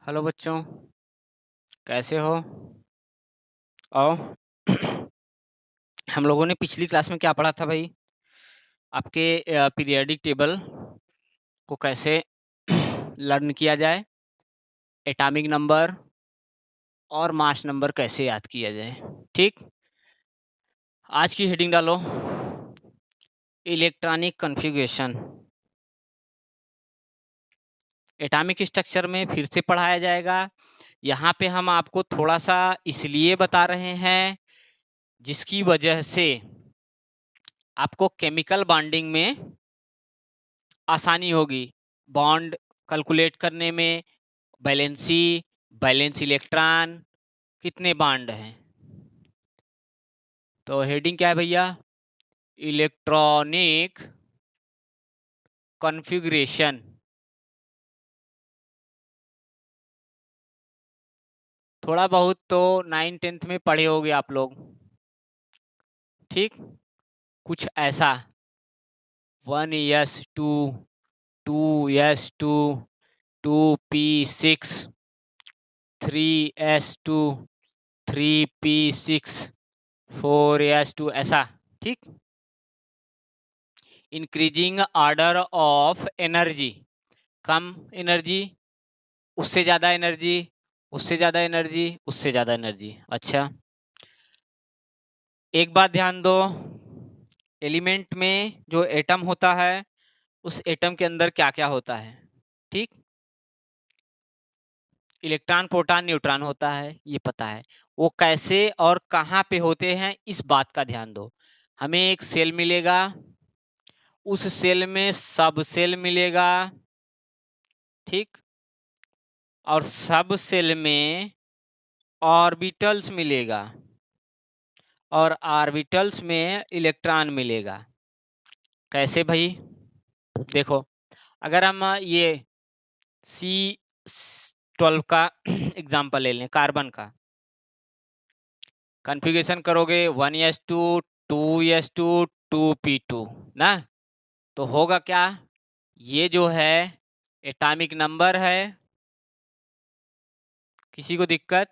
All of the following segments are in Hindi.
हेलो बच्चों, कैसे हो? आओ। हम लोगों ने पिछली क्लास में क्या पढ़ा था भाई? आपके पीरियोडिक टेबल को कैसे लर्न किया जाए, एटॉमिक नंबर और मास नंबर कैसे याद किया जाए। ठीक, आज की हेडिंग डालो, इलेक्ट्रॉनिक कॉन्फ़िगरेशन। एटॉमिक स्ट्रक्चर में फिर से पढ़ाया जाएगा। यहाँ पे हम आपको थोड़ा सा इसलिए बता रहे हैं जिसकी वजह से आपको केमिकल बॉन्डिंग में आसानी होगी, बॉन्ड कैलकुलेट करने में। बैलेंस इलेक्ट्रॉन, कितने बॉन्ड हैं। तो हेडिंग क्या है भैया? Electronic configuration. थोड़ा बहुत तो 9th-10th में पढ़े होगे आप लोग। ठीक, कुछ ऐसा 1s2 2s2 2p6 3s2 3p6 4s2 ऐसा। ठीक, increasing order of energy, come energy, उससे ज़्यादा एनर्जी, उससे ज़्यादा एनर्जी, उससे ज़्यादा एनर्जी। अच्छा, एक बात ध्यान दो, एलिमेंट में जो एटम होता है उस एटम के अंदर क्या क्या होता है। ठीक, इलेक्ट्रॉन प्रोटॉन न्यूट्रॉन होता है, ये पता है। वो कैसे और कहाँ पे होते हैं इस बात का ध्यान दो। हमें एक सेल मिलेगा, उस सेल में सब सेल मिलेगा। ठीक, और सब सेल में ऑर्बिटल्स मिलेगा और ऑर्बिटल्स में इलेक्ट्रॉन मिलेगा। कैसे भाई? देखो, अगर हम ये C12 का एग्जांपल ले लें, कार्बन का कॉन्फ़िगरेशन करोगे 1s2 2s2 2p2 ना, तो होगा क्या? ये जो है एटॉमिक नंबर है, किसी को दिक्कत?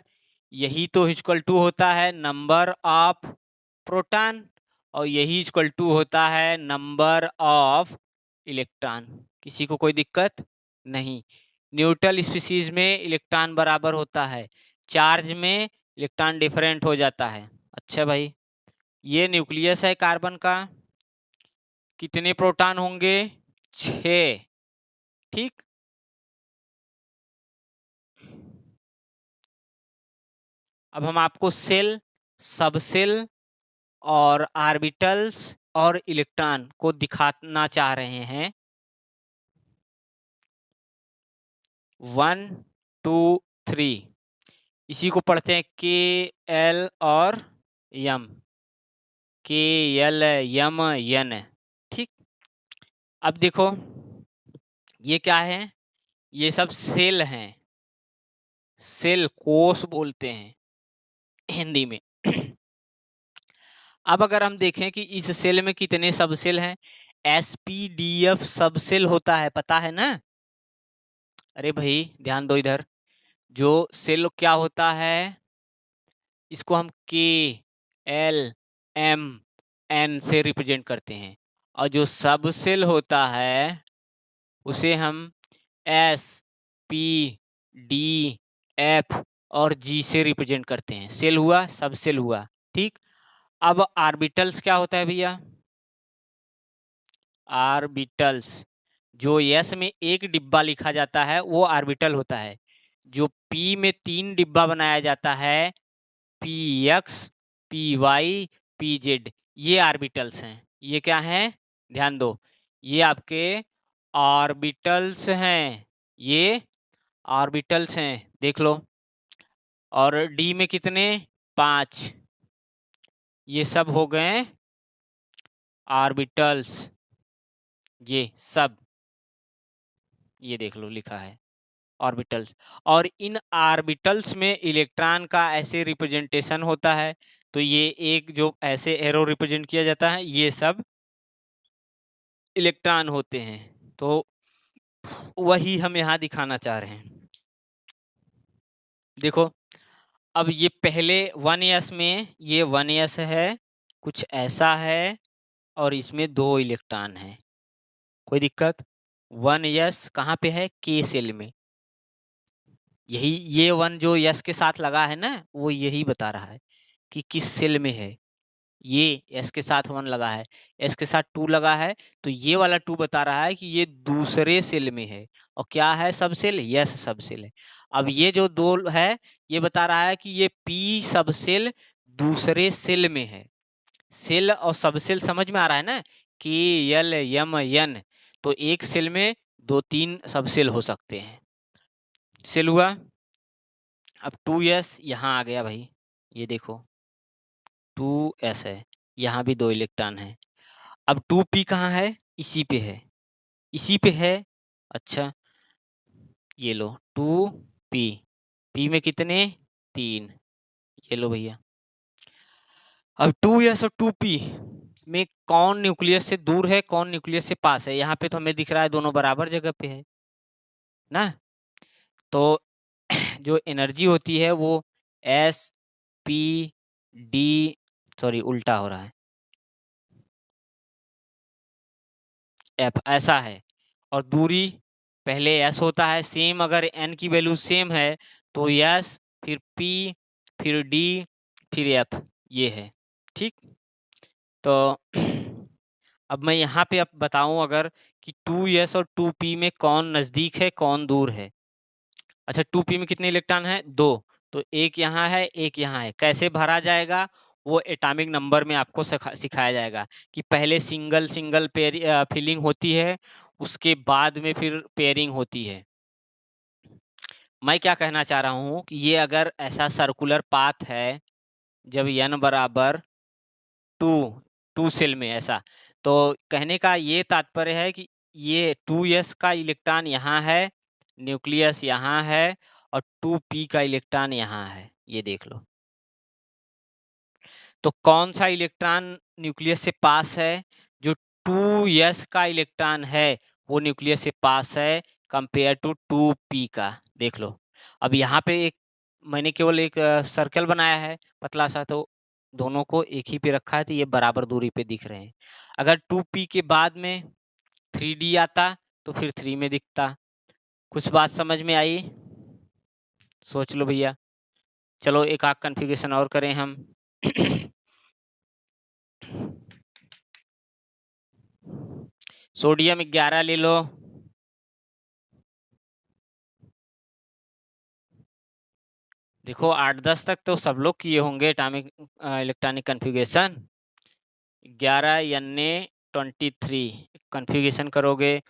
यही तो इक्वल टू होता है नंबर ऑफ प्रोटॉन और यही इक्वल टू होता है नंबर ऑफ इलेक्ट्रॉन। किसी को कोई दिक्कत नहीं। न्यूट्रल स्पीशीज में इलेक्ट्रॉन बराबर होता है, चार्ज में इलेक्ट्रॉन डिफरेंट हो जाता है। अच्छा भाई, ये न्यूक्लियस है कार्बन का, कितने प्रोटॉन होंगे? 6। ठीक, अब हम आपको सेल, सब सेल और ऑर्बिटल्स और इलेक्ट्रॉन को दिखाना चाह रहे हैं। 1 2 3, इसी को पढ़ते हैं के एल और यम, के एल यम एन। ठीक, अब देखो ये क्या है? ये सब सेल हैं, सेल कोष बोलते हैं हिंदी में। अब अगर हम देखें कि इस सेल में कितने सब सेल हैं, SPDF सब सेल होता है, पता है ना? अरे भाई ध्यान दो इधर, जो सेल क्या होता है, इसको हम KLMN से रिप्रेजेंट करते हैं, और जो सब सेल होता है उसे हम SPDF और G से रिप्रेजेंट करते हैं। सेल हुआ, सब सेल हुआ। ठीक, अब ऑर्बिटल्स क्या होता है भैया? ऑर्बिटल्स, जो S में एक डिब्बा लिखा जाता है वो ऑर्बिटल होता है। जो P में 3 डिब्बा बनाया जाता है, PX PY PZ, ये ऑर्बिटल्स हैं। ये क्या हैं? ध्यान दो, ये आपके ऑर्बिटल्स हैं, ये ऑर्बिटल्स हैं, देख लो। और D में कितने? 5, ये सब हो गए ऑर्बिटल्स, ये सब, ये देख लो लिखा है ऑर्बिटल्स। और इन ऑर्बिटल्स में इलेक्ट्रॉन का ऐसे रिप्रेजेंटेशन होता है, तो ये एक जो ऐसे एरो रिप्रेजेंट किया जाता है, ये सब इलेक्ट्रॉन होते हैं। तो वही हम यहाँ दिखाना चाह रहे हैं। देखो, अब ये पहले 1s में ये 1s है, कुछ ऐसा है और इसमें 2 इलेक्ट्रॉन है। कोई दिक्कत? 1s कहाँ पे है? K सेल में। यही ये 1 जो s के साथ लगा है ना, वो यही बता रहा है कि किस सेल में है। ये s के साथ 1 लगा है, s के साथ 2 लगा है, तो ये वाला 2 बता रहा है कि ये दूसरे सेल में है। और क्या है? सब सेल? यस, सब सेल है। अब ये जो 2 है, ये बता रहा है कि ये p सब सेल दूसरे सेल में है। सेल और सब सेल समझ में आ रहा है ना? K, L, M, N, तो एक सेल में 2-3 सब सेल हो सकते हैं। सेल हुआ। अब 2s यहाँ आ गया भाई, ये देखो 2s है, यहाँ भी 2 इलेक्ट्रॉन है। अब 2p कहाँ है? इसी पे है, इसी पे है। अच्छा, ये लो 2p, p में कितने? 3, ये लो भैया। अब 2s और 2p में कौन न्यूक्लियस से दूर है, कौन न्यूक्लियस से पास है? यहाँ पे तो हमें दिख रहा है दोनों बराबर जगह पे है ना। तो जो एनर्जी होती है वो एस पी डी, सॉरी उल्टा हो रहा है, एफ, ऐसा है। और दूरी पहले एस होता है सेम, अगर एन की वैल्यू सेम है तो एस, फिर पी, फिर डी, फिर एफ, ये है। ठीक, तो अब मैं यहाँ पे अब बताऊं अगर कि 2s और 2p में कौन नजदीक है कौन दूर है। अच्छा, 2p में कितने इलेक्ट्रॉन है? 2, तो एक यहाँ है एक यहाँ है। कैसे भरा जाएगा वो एटॉमिक नंबर में आपको सिखाया जाएगा कि पहले सिंगल सिंगल पेयर फिलिंग होती है, उसके बाद में फिर पेयरिंग होती है। मैं क्या कहना चाह रहा हूँ कि ये अगर ऐसा सर्कुलर पाथ है, जब n बराबर 2 सेल में ऐसा, तो कहने का ये तात्पर्य है कि ये 2s का इलेक्ट्रॉन यहाँ है, न्यूक्लियस यहाँ है, और 2p का इलेक्ट्रॉन यहाँ है, ये देख लो। तो कौन सा इलेक्ट्रॉन न्यूक्लियस से पास है? जो 2s का इलेक्ट्रॉन है वो न्यूक्लियस से पास है कंपेयर टू 2p का। देख लो, अब यहाँ पे एक मैंने केवल एक सर्कल बनाया है पतला सा, तो दोनों को एक ही पे रखा है तो ये बराबर दूरी पे दिख रहे हैं। अगर 2p के बाद में 3d आता तो फिर 3 में दिखता। कुछ बात समझ में आई? सोच लो भैया। चलो एक आध कन्फिगरेशन और करें हम। सोडियम 11 ले लो। देखो 8-10 तक तो सब लोग किए होंगे atomic electronic configuration. 11 Na23 configuration करोगे,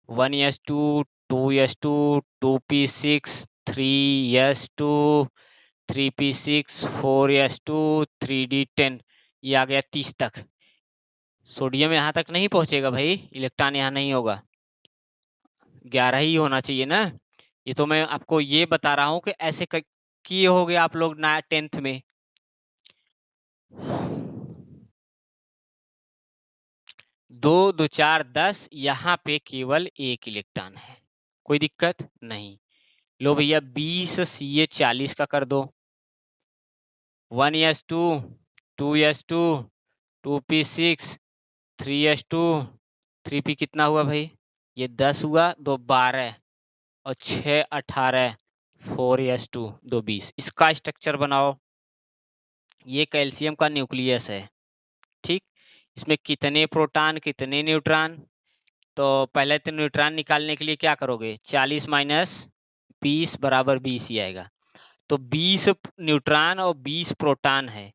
1s2, 2s2, 2p6, 3s2, 3p6, 4s2, 3d10, ये आ गया 30 तक। सोडियम यहाँ तक नहीं पहुंचेगा भाई, इलेक्ट्रॉन यहाँ नहीं होगा, 11 ही होना चाहिए ना। ये तो मैं आपको ये बता रहा हूँ कि ऐसे किए होगे आप लोग ना 10th में। 2 2 4 10, यहाँ पे केवल एक इलेक्ट्रॉन है, कोई दिक्कत नहीं। लो भैया 20 Ca40 का कर दो। 1s2, 2s2, 2p6, 3s2, 3p कितना हुआ भाई? ये 10 हुआ, 2 12 और 6 18, 4s2, 2 20। इसका स्ट्रक्चर बनाओ। ये कैल्शियम का न्यूक्लियस है, ठीक। इसमें कितने प्रोटॉन कितने न्यूट्रॉन? तो पहले तो न्यूट्रॉन निकालने के लिए क्या करोगे? 40 माइनस 20 बराबर 20 ही आएगा। तो 20 न्यूट्रॉन और 20 प्रोटॉन है,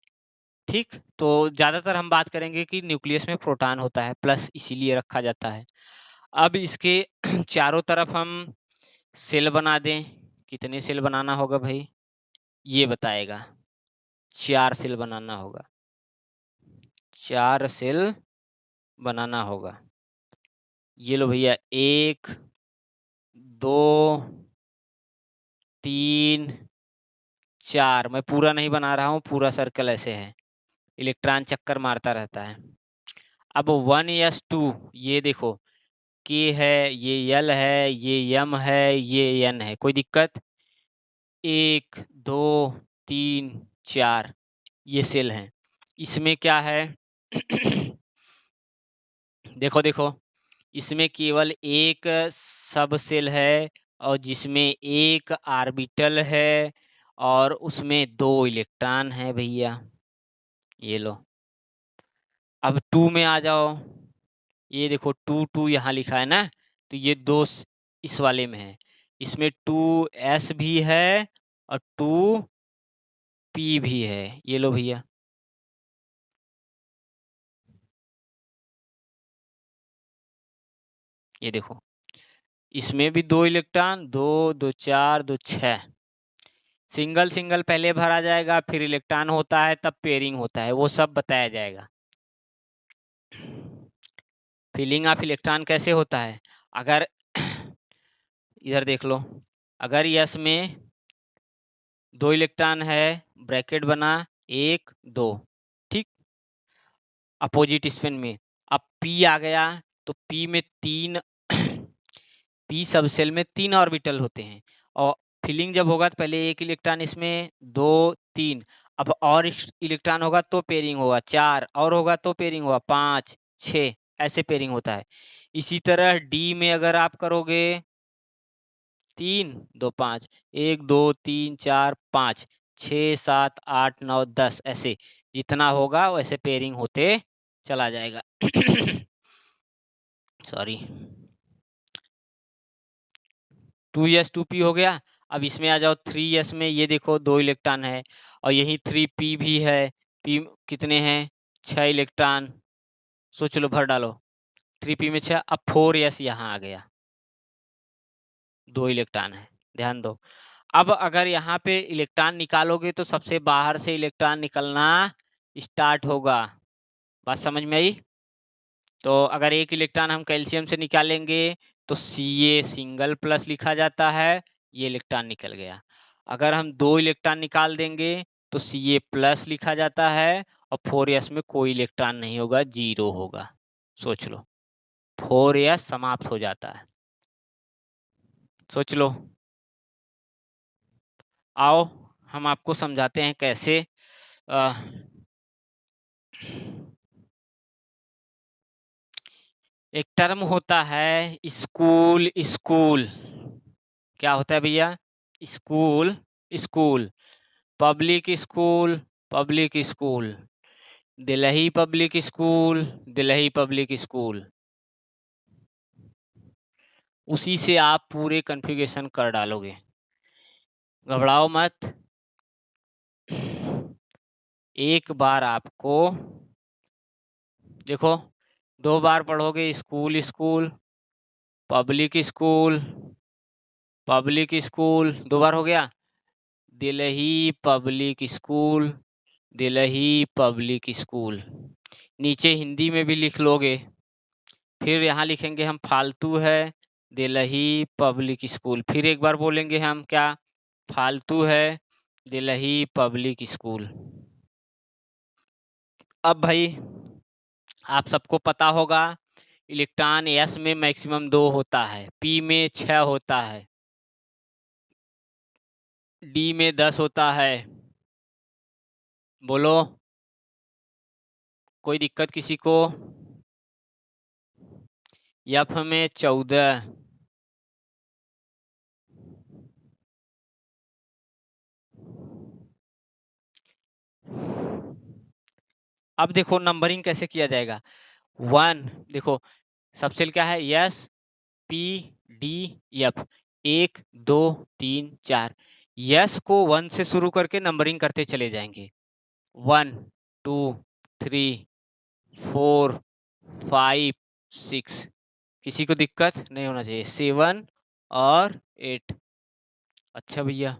ठीक। तो ज़्यादातर हम बात करेंगे कि न्यूक्लियस में प्रोटॉन होता है, प्लस इसीलिए रखा जाता है। अब इसके चारों तरफ हम सेल बना दें। कितने सेल बनाना होगा भाई? ये बताएगा। 4 सेल बनाना होगा, 4 सेल बनाना होगा। ये लो भैया 1 2 3 4, मैं पूरा नहीं बना रहा हूँ, पूरा सर्कल ऐसे है, इलेक्ट्रॉन चक्कर मारता रहता है। अब 1s2, ये देखो K है, ये L है, ये M है, ये N है, कोई दिक्कत? 1 2 3 4 ये सेल हैं। इसमें क्या है देखो देखो, इसमें केवल एक सब सेल है और जिसमें एक ऑर्बिटल है और उसमें 2 इलेक्ट्रॉन है भैया। ये लो, अब 2 में आ जाओ। ये देखो 2 2 यहाँ लिखा है ना, तो ये 2 इस वाले में है। इसमें 2s भी है और 2p भी है। ये लो भैया, ये देखो, इसमें भी 2 इलेक्ट्रॉन, 2 2 4 2 6। सिंगल सिंगल पहले भरा जाएगा, फिर इलेक्ट्रॉन होता है, तब पेयरिंग होता है, वो सब बताया जाएगा। फिलिंग ऑफ इलेक्ट्रॉन कैसे होता है, अगर इधर देख लो, अगर यस में 2 इलेक्ट्रॉन है, ब्रैकेट बना 1 2, ठीक, अपोजिट स्पिन में। अब पी आ गया, तो पी में 3 पी सब सेल में 3 ऑर्बिटल होते हैं, और फिलिंग जब होगा तो पहले 1 इलेक्ट्रॉन इसमें, 2 3, अब और इलेक्ट्रॉन होगा तो पेयरिंग होगा, 4 और होगा तो पेयरिंग होगा, 5 6, ऐसे पेयरिंग होता है। इसी तरह डी में अगर आप करोगे 3 2 5, 1 2 3 4 5 6 7 8 9 10, ऐसे जितना होगा वैसे पेयरिंग होते चला जाएगा। सॉरी, 2s 2p हो गया। अब इसमें आ जाओ 3s में, ये देखो 2 इलेक्ट्रॉन है और यही 3p भी है। p कितने हैं, 6 इलेक्ट्रॉन, सोच लो, भर डालो, 3p में 6। अब 4s यहाँ आ गया, 2 इलेक्ट्रॉन है, ध्यान दो। अब अगर यहाँ पे इलेक्ट्रॉन निकालोगे तो सबसे बाहर से इलेक्ट्रॉन निकलना स्टार्ट होगा। बात समझ में आई? तो अगर एक इलेक्ट्रॉन हम कैल्शियम से निकालेंगे तो Ca सिंगल प्लस लिखा जाता है, ये इलेक्ट्रॉन निकल गया। अगर हम 2 इलेक्ट्रॉन निकाल देंगे तो Ca प्लस लिखा जाता है, और 4s में कोई इलेक्ट्रॉन नहीं होगा, 0 होगा। सोच लो, 4s समाप्त हो जाता है। सोच लो, आओ हम आपको समझाते हैं कैसे। एक टर्म होता है स्कूल स्कूल। क्या होता है भैया? School school, public school public school, Delhi public school Delhi public school. उसी से आप पूरे कॉन्फ़िगरेशन कर डालोगे, घबराओ मत। एक बार आपको देखो, 2 बार पढ़ोगे school school public school public school, 2 बार हो गया। Delhi public school Delhi public school, नीचे हिंदी में भी लिख लोगे। फिर यहाँ लिखेंगे हम फालतू है दिल्ली पब्लिक स्कूल, फिर एक बार बोलेंगे हम क्या, फालतू है दिल्ली पब्लिक स्कूल। अब भाई आप सबको पता होगा, इलेक्ट्रॉन एस में मैक्सिमम 2 होता है, पी में 6 होता है, डी में 10 होता है। बोलो, कोई दिक्कत किसी को? एफ में 14, अब देखो नंबरिंग कैसे किया जाएगा। 1 देखो, सबसेल क्या है, S P D F, 1 2 3 4। Yes को 1 से शुरू करके नंबरिंग करते चले जाएंगे, 1 2 3 4 5 6, किसी को दिक्कत नहीं होना चाहिए, 7 और 8। अच्छा भैया,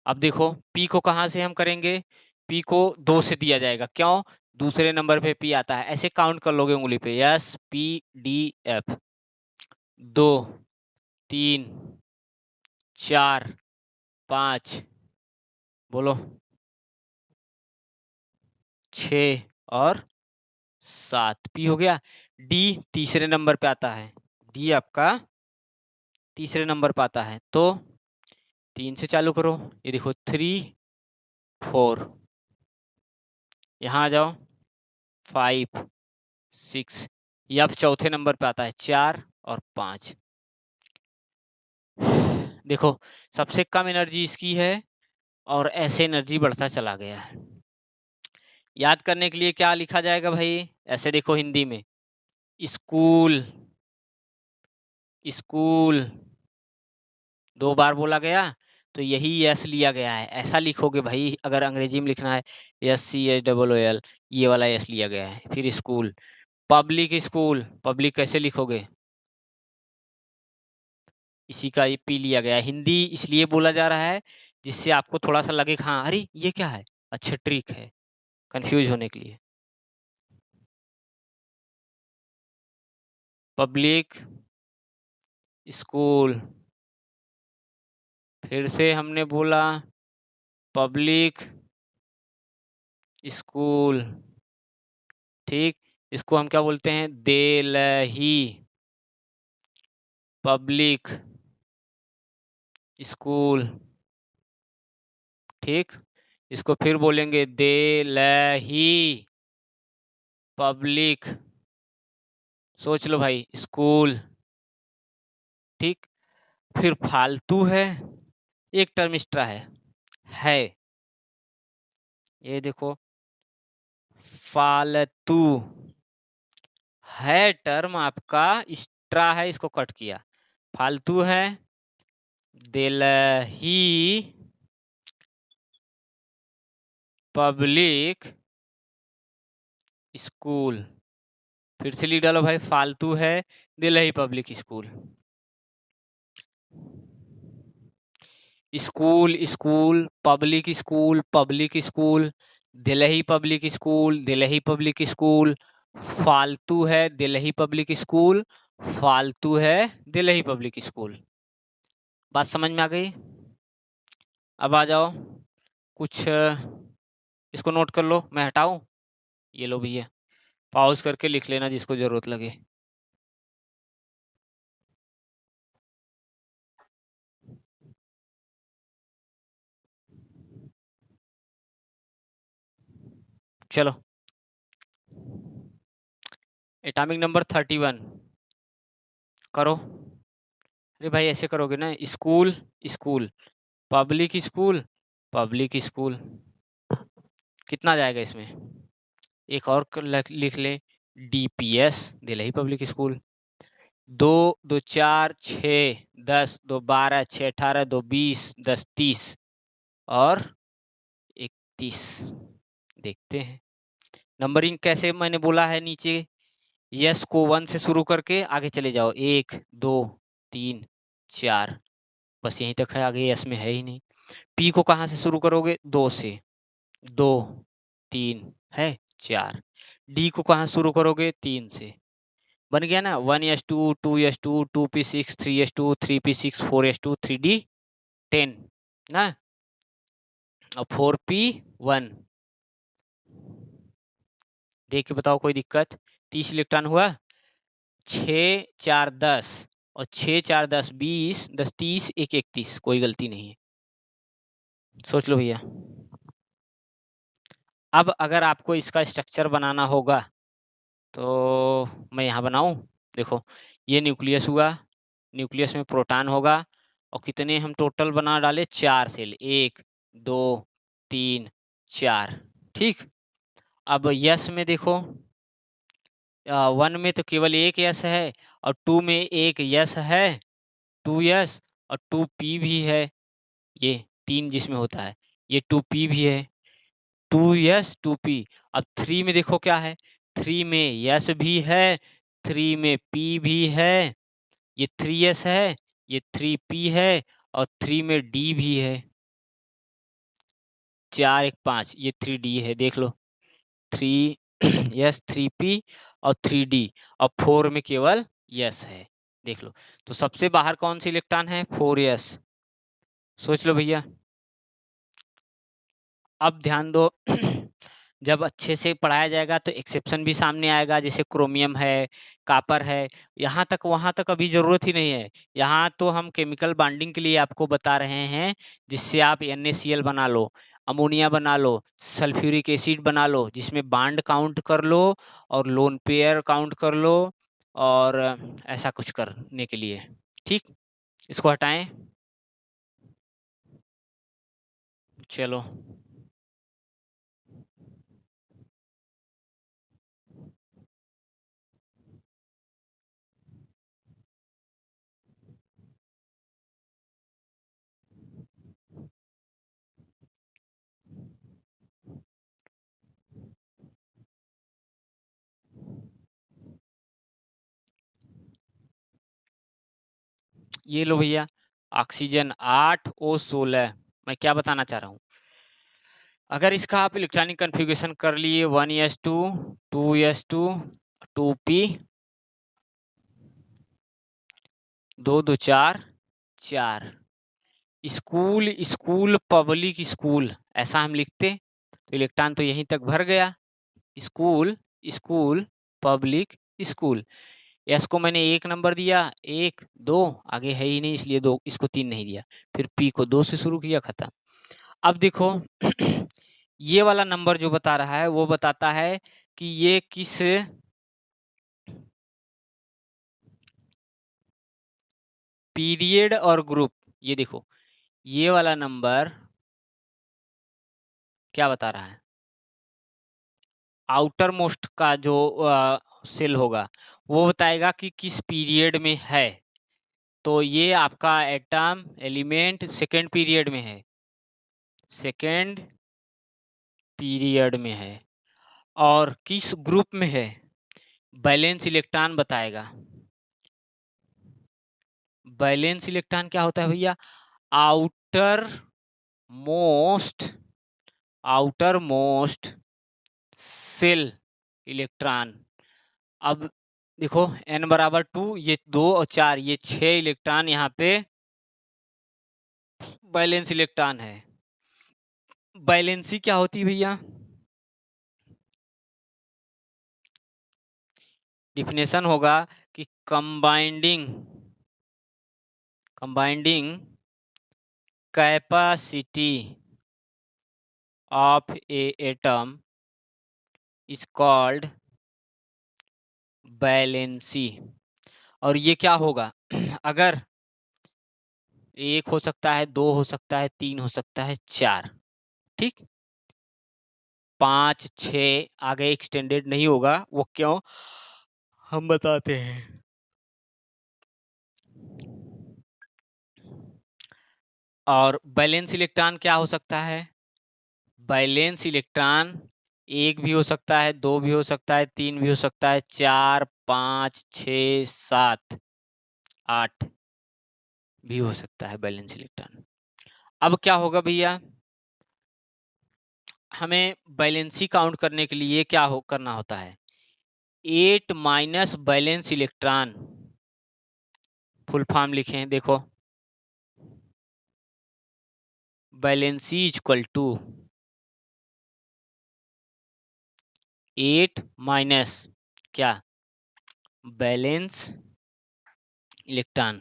अब देखो पी को कहाँ से हम करेंगे, पी को 2 से दिया जाएगा, क्यों, दूसरे नंबर पे पी आता है, ऐसे काउंट कर लोगे उंगली पे, एस पी डी एफ, 2 3 4 5, बोलो 6 और 7, पी हो गया। डी तीसरे नंबर पे आता है, डी आपका तीसरे नंबर पे आता है, तो 3 से चालू करो, ये देखो 3 4, यहाँ आ जाओ 5 6, ये अब चौथे नंबर पे आता है 4 और 5। देखो सबसे कम एनर्जी इसकी है और ऐसे एनर्जी बढ़ता चला गया है। याद करने के लिए क्या लिखा जाएगा भाई, ऐसे देखो हिंदी में स्कूल, स्कूल 2 बार बोला गया तो यही यस लिया गया है, ऐसा लिखोगे भाई। अगर अंग्रेजी में लिखना है SCHOOL, ये वाला यस लिया गया है। फिर स्कूल, पब्लिक स्कूल, पब्लिक कैसे लिखोगे, इसी का ये पी लिया गया है। हिंदी इसलिए बोला जा रहा है जिससे आपको थोड़ा सा लगे हाँ अरे ये क्या है, अच्छा ट्रिक है कंफ्यूज होने के लिए। पब्लिक स्कूल, फिर से हमने बोला पब्लिक स्कूल, ठीक। इसको हम क्या बोलते हैं, देलही पब्लिक स्कूल, ठीक। इसको फिर बोलेंगे देलही पब्लिक, सोच लो भाई, स्कूल, ठीक। फिर फालतू है, एक टर्म एक्स्ट्रा है, ये देखो फालतू है टर्म आपका एक्स्ट्रा है, इसको कट किया, फालतू है दिल्ली पब्लिक स्कूल। फिर से लिख डालो भाई, फालतू है Delhi public school. School school public school public school, Delhi public school Delhi public school, फालतू है दिल्ली पब्लिक स्कूल, फालतू है दिल्ली पब्लिक स्कूल। बात समझ में आ गई? अब आ जाओ कुछ, इसको नोट कर लो, मैं हटाऊं, ये लो भैया, पॉज करके लिख लेना जिसको जरूरत लगे। चलो एटॉमिक नंबर 31 करो। अरे भाई ऐसे करोगे ना, school school public school public school, कितना जाएगा इसमें, एक और लिख ले DPS दिल्ली पब्लिक स्कूल। 2 2 4 6 10 2 12 6 18 2 20 10 30 और 31। देखते हैं नंबरिंग कैसे, मैंने बोला है नीचे यस को 1 से शुरू करके आगे चले जाओ, 1 2 3 4, बस यहीं तक है, आगे यस में है ही नहीं। पी को कहाँ से शुरू करोगे, 2 से, 2 3 है 4। डी को कहाँ शुरू करोगे, 3 से, बन गया ना 1s2 2s2 2p6 3s2 3p6 4s2 3d10 ना, और 4p1। देख के बताओ कोई दिक्कत, 30 इलेक्ट्रॉन हुआ, 6 4 10 और 6 4 10 20 10 30 1 31, कोई गलती नहीं है, सोच लो भैया। अब अगर आपको इसका स्ट्रक्चर बनाना होगा तो मैं यहाँ बनाऊं, देखो ये न्यूक्लियस हुआ, न्यूक्लियस में प्रोटॉन होगा और कितने हम टोटल बना डाले, 4 सेल, 1 2 3 4, ठीक। अब यस में देखो, 1 में तो केवल एक यस है और 2 में एक यस है, 2 यस और 2p भी है, ये 3 जिसमें होता है, ये 2p भी है, 2 यस 2p। अब 3 में देखो क्या है, 3 में यस भी है, 3 में p भी है, ये 3s है, ये 3p है और 3 में d भी है, 4 1 5, ये 3d है, देख लो 3 यस 3p और 3d और 4 में केवल यस है, देख लो। तो सबसे बाहर कौन सी इलेक्ट्रॉन है, 4s, सोच लो भैया। अब ध्यान दो जब अच्छे से पढ़ाया जाएगा तो एक्सेप्शन भी सामने आएगा, जैसे क्रोमियम है, कापर है। यहाँ तक वहाँ तक अभी ज़रूरत ही नहीं है। यहाँ तो हम केमिकल बॉन्डिंग के लिए आपको बता रहे हैं, जिससे आप NaCl बना लो, अमोनिया बना लो, सल्फ्यूरिक एसिड बना लो, जिसमें बॉन्ड काउंट कर लो और लोन पेयर काउंट कर लो, और ऐसा कुछ करने के लिए। ठीक, इसको हटाएं। चलो, ये लो भैया, ऑक्सीजन 8O16। मैं क्या बताना चाह रहा हूँ, अगर इसका आप इलेक्ट्रॉनिक कन्फिग्रेशन कर लिए 1s2 2s2 2p 2 2 4 4, school school public school, ऐसा हम लिखते तो इलेक्ट्रॉन तो यहीं तक भर गया। School school public school, S को मैंने 1 नंबर दिया, 1 2, आगे है ही नहीं इसलिए 2, इसको 3 नहीं दिया। फिर पी को 2 से शुरू किया, खत्म। अब देखो ये वाला नंबर जो बता रहा है वो बताता है कि ये किस पीरियड और ग्रुप। ये देखो, ये वाला नंबर क्या बता रहा है, आउटर मोस्ट का जो सेल होगा वो बताएगा कि किस पीरियड में है। तो ये आपका एटम एलिमेंट सेकेंड पीरियड में है, सेकेंड पीरियड में है। और किस ग्रुप में है, बैलेंस इलेक्ट्रॉन बताएगा। बैलेंस इलेक्ट्रॉन क्या होता है भैया, outer most outer most shell electron. अब देखो n बराबर 2, ये 2 और 4, ये 6 इलेक्ट्रॉन यहाँ पे बैलेंस इलेक्ट्रॉन है। बैलेंसी क्या होती है भैया, डिफिनेशन होगा कि combining capacity of a atom is called valency. और ये क्या होगा अगर 1 हो सकता है, 2 हो सकता है, 3 हो सकता है, 4, ठीक, 5 6 आगे एक्सटेंडेड नहीं होगा, वो क्यों हम बताते हैं। और बैलेंस इलेक्ट्रॉन क्या हो सकता है, बैलेंस इलेक्ट्रॉन 1 भी हो सकता है, 2 भी हो सकता है, 3 भी हो सकता है, 4 5 6 7 8 भी हो सकता है बैलेंस इलेक्ट्रॉन। अब क्या होगा भैया, हमें बैलेंसी काउंट करने के लिए क्या करना होता है, 8 minus balance electron, full form लिखें, देखो, बैलेंसी इक्वल टू 8 माइनस क्या, बैलेंस इलेक्ट्रॉन।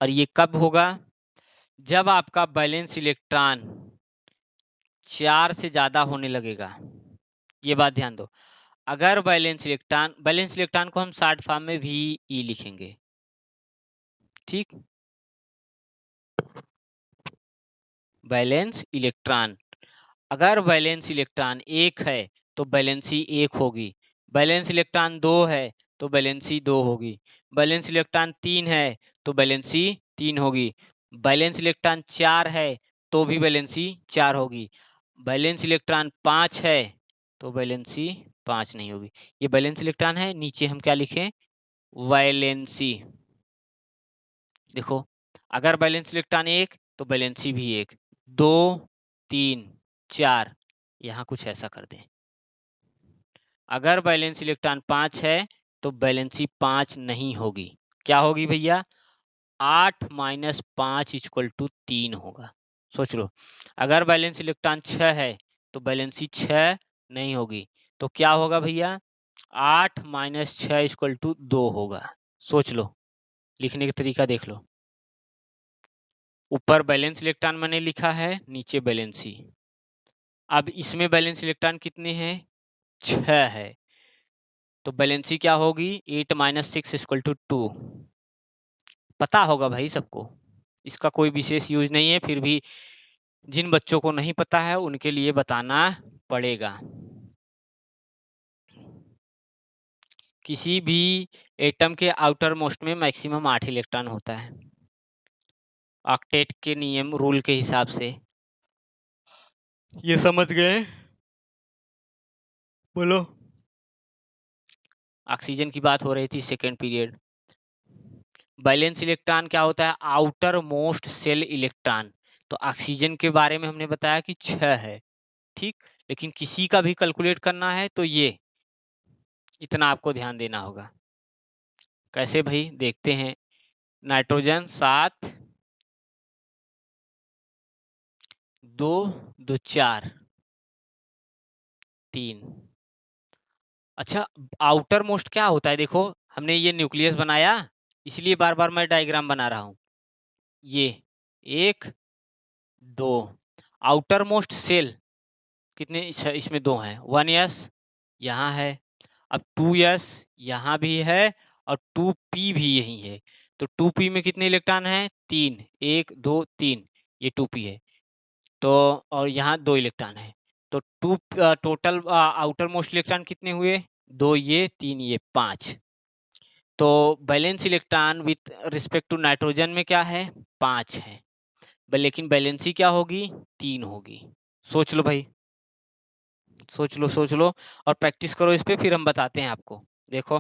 और ये कब होगा, जब आपका बैलेंस इलेक्ट्रॉन 4 से ज्यादा होने लगेगा। ये बात ध्यान दो, अगर बैलेंस इलेक्ट्रॉन को हम शॉर्ट फॉर्म में भी ई लिखेंगे, ठीक, बैलेंस इलेक्ट्रॉन। अगर बैलेंस इलेक्ट्रॉन 1 है तो बैलेंसी 1 होगी, बैलेंस इलेक्ट्रॉन 2 है तो बैलेंसी 2 होगी, बैलेंस इलेक्ट्रॉन 3 है तो बैलेंसी 3 होगी, बैलेंस इलेक्ट्रॉन 4 है तो भी बैलेंसी 4 होगी, बैलेंस इलेक्ट्रॉन 5 है तो बैलेंसी 5 नहीं होगी। ये बैलेंस इलेक्ट्रॉन है, नीचे हम क्या लिखें, वैलेंसी। देखो, अगर बैलेंस इलेक्ट्रॉन 1 तो बैलेंसी भी 1, 2 3 4, यहाँ कुछ ऐसा कर दें। अगर बैलेंस इलेक्ट्रॉन 5 है तो बैलेंसी 5 नहीं होगी, क्या होगी भैया, 8 माइनस 5 इक्वल टू 3 होगा। सोच लो, अगर वैलेंस इलेक्ट्रॉन 6 है तो वैलेंसी 6 नहीं होगी, तो क्या होगा भैया, 8 माइनस 6 इक्वल टू 2 होगा। सोच लो, लिखने का तरीका देख लो, ऊपर बैलेंस इलेक्ट्रॉन मैंने लिखा है, नीचे बैलेंसी। अब इसमें बैलेंस इलेक्ट्रॉन कितने हैं, 6 है, तो बैलेंसी क्या होगी, 8 माइनस 6 इक्वल टू 2। पता होगा भाई सबको, इसका कोई विशेष यूज नहीं है, फिर भी जिन बच्चों को नहीं पता है उनके लिए बताना पड़ेगा। किसी भी एटम के आउटर मोस्ट में मैक्सिमम 8 इलेक्ट्रॉन होता है, ऑक्टेट के नियम रूल के हिसाब से। ये समझ गए, बोलो। ऑक्सीजन की बात हो रही थी, सेकेंड पीरियड। बैलेंस इलेक्ट्रॉन क्या होता है, आउटर मोस्ट सेल इलेक्ट्रॉन। तो ऑक्सीजन के बारे में हमने बताया कि 6 है, ठीक, लेकिन किसी का भी कैलकुलेट करना है तो ये इतना आपको ध्यान देना होगा। कैसे भाई, देखते हैं। नाइट्रोजन 7, 2 2 4 3। अच्छा, आउटर मोस्ट क्या होता है, देखो हमने ये न्यूक्लियस बनाया, इसलिए बार बार मैं डायग्राम बना रहा हूं। ये 1 2 आउटर मोस्ट सेल कितने, इसमें 2 हैं, 1s यहाँ है, अब 2s यहाँ भी है, और 2p भी यही है। तो 2p में कितने इलेक्ट्रॉन हैं, 3, 1 2 3, ये 2p है। तो और यहाँ 2 इलेक्ट्रॉन है, तो टोटल आउटर मोस्ट इलेक्ट्रॉन कितने हुए, 2 ये 3 ये 5। तो balance electron with respect to nitrogen में क्या है, 5 है, लेकिन बैलेंसी क्या होगी, 3 होगी। सोच लो भाई, सोच लो और प्रैक्टिस करो इस पे, फिर हम बताते हैं आपको। देखो